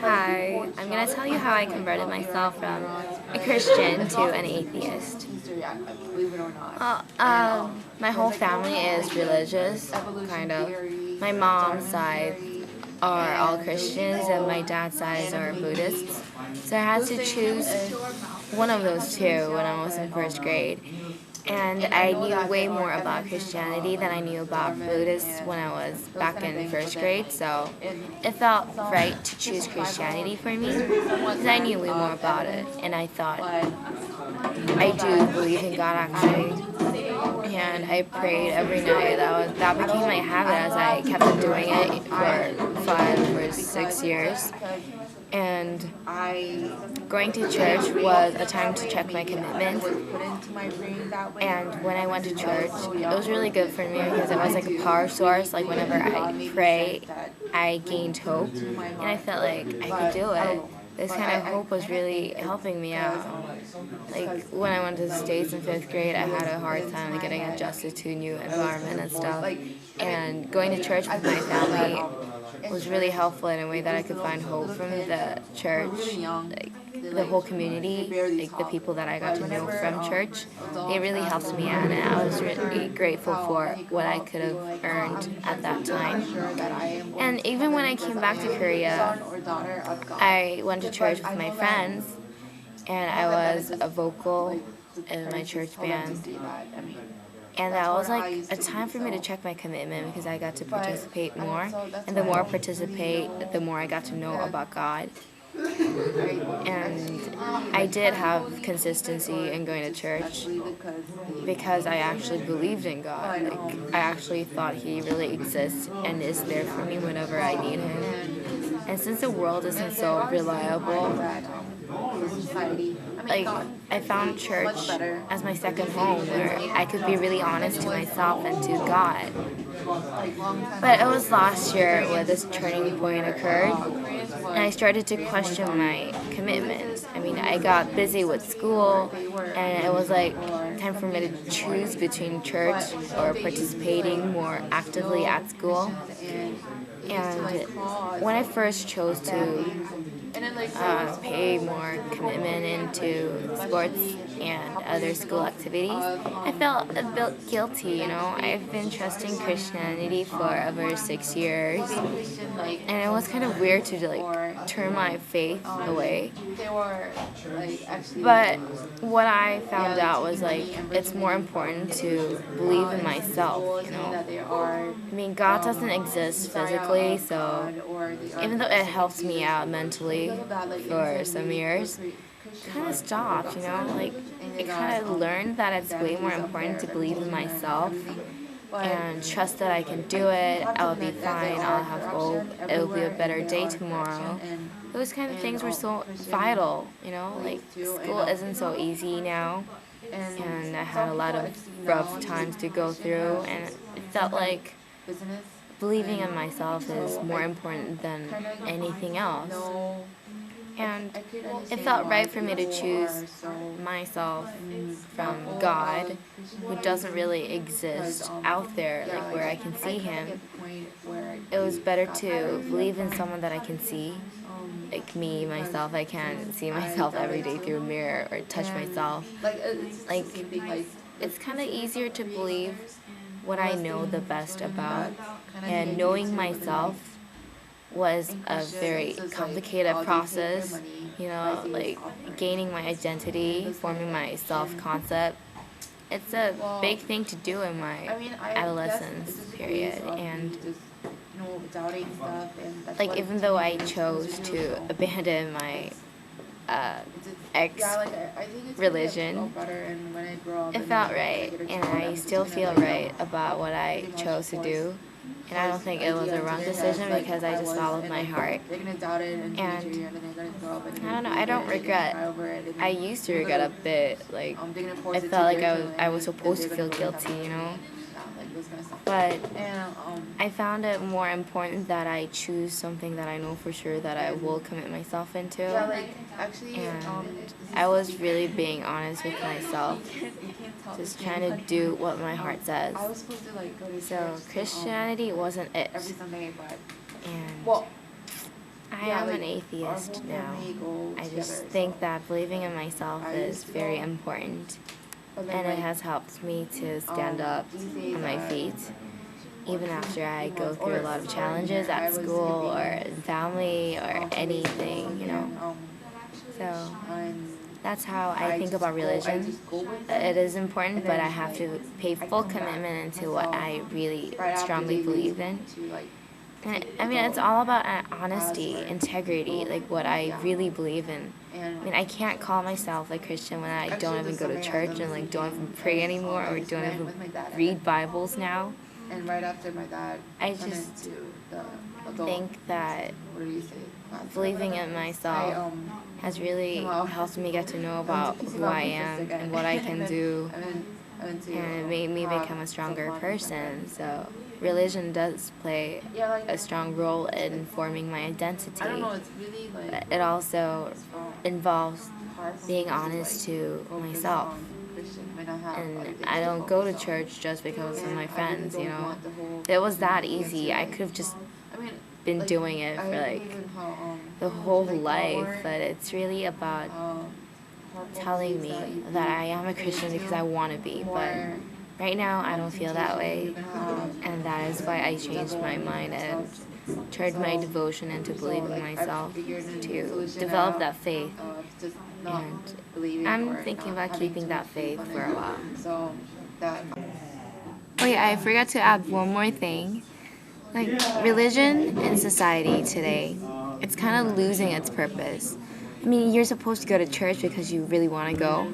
Hi, I'm going to tell you how I converted myself from a Christian to an atheist. My whole family is religious, kind of. My mom's side are all Christians and my dad's side are Buddhists. So I had to choose one of those two when I was in first grade. And I knew way more about Christianity than I knew about Buddhists when I was back in first grade, so it felt right to choose Christianity for me because I knew way more about it. And I thought, I do believe in God actually, and I prayed every night. That became my habit as I kept on doing it for 5 or 6 years. And going to church was a time to check my commitments. And when I went to church, it was really good for me because it was like a power source. Like whenever I pray, I gained hope, and I felt like I could do it. This kind of hope was really helping me out. Like when I went to the States in 5th grade, I had a hard time like getting adjusted to a new environment and stuff. And going to church with my family was really helpful in a way that I could find hope from the church, like the whole community, like the people that I got to know from church. They really helped me out, and I was really grateful for what I could have earned at that time. And even when I came back to Korea, I went to church with my friends, and I was a vocal in my church band. And that was like a time for me to check my commitment because I got to participate more. And the more I participate, the more I got to know about God. And I did have consistency in going to church because I actually believed in God. Like, I actually thought He really exists and is there for me whenever I need Him. And since the world isn't so reliable, like I found church as my second home where I could be really honest to myself and to God. But it was last year where this turning point occurred, and I started to question my commitments. I mean, I got busy with school, and it was like time for me to choose between church or participating more actively at school. And when I first chose to pay more commitment into sports and other school activities, I felt a bit guilty, I've been trusting Christianity for over 6 years, and it was kind of weird to turn my faith away. But what I found out was it's more important to believe in myself, I mean, God doesn't exist physically, so even though it helps me out mentally for some years, it kind of stopped, I kind of learned that it's way more important to believe in myself and trust that I can do it. I'll be fine, I'll have hope, it'll be a better day tomorrow. Those kind of things were so vital, school isn't so easy now, and I had a lot of rough times to go through, and it felt like believing in myself is more important than anything else. And it felt right for me to choose myself from God, who doesn't really exist out there, where I can see Him. It was better to believe in someone that I can see, like me, myself. I can't see myself every day through a mirror or touch myself. It's kind of easier to believe what I know the best about, and knowing myself was a very complicated process, gaining my identity, forming my self-concept. It's a big thing to do in my adolescence period, and even though I chose to abandon my ex-religion, it felt right, and I still feel right about what I chose to do. And I don't think it was a wrong decision because I just followed my heart. And I don't know, I don't regret. I used to regret a bit. I felt like I was supposed to feel guilty, But I found it more important that I choose something that I know for sure that I will commit myself into. And I was really being honest with myself, just trying to do what my heart says. So Christianity wasn't it. And I am an atheist now. I just think that believing in myself is very important, and it has helped me to stand up on my feet, even after I go through a lot of challenges at school or in family or anything, So that's how I think about religion. It is important, but I have to pay full commitment into what I really strongly believe in. And I mean, it's all about honesty, integrity, like what I really believe in. I mean, I can't call myself a Christian when I don't even go to church and like don't even pray anymore or don't even read Bibles now. And right after my dad I just think that believing in myself has really helped me get to know about who I am and what I can do, and it made me become a stronger person. So religion does play a strong role in forming my identity, but it also involves being honest to myself. And I don't go to church just because of my friends, If it was that easy, I could have just been doing it for like the whole life, but it's really about telling me that I am a Christian because I want to be, but right now I don't feel that way, and that is why I changed my mind and turned my devotion into believing in myself to develop that faith, and I'm thinking about keeping that faith for a while. Oh yeah, I forgot to add one more thing. Like, religion in society today, it's kind of losing its purpose. I mean, you're supposed to go to church because you really want to go,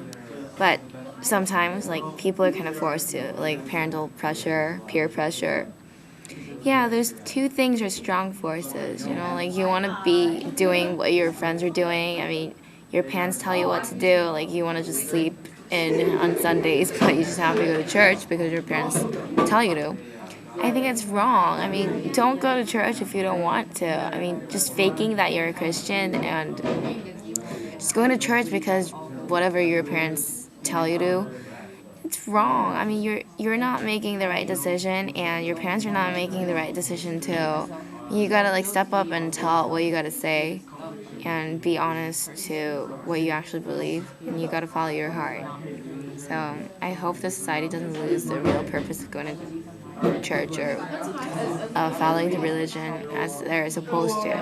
but sometimes, like, people are kind of forced to, like, parental pressure, peer pressure. Yeah, those two things are strong forces, like, you want to be doing what your friends are doing. I mean, your parents tell you what to do, like, you want to just sleep in on Sundays, but you just have to go to church because your parents tell you to. I think it's wrong. I mean, don't go to church if you don't want to. I mean, just faking that you're a Christian and just going to church because whatever your parents tell you to, it's wrong. I mean, you're not making the right decision, and your parents are not making the right decision too. You gotta like step up and tell what you gotta say, and be honest to what you actually believe, and you gotta follow your heart. So I hope the society doesn't lose the real purpose of going to church or following the religion as they're supposed to.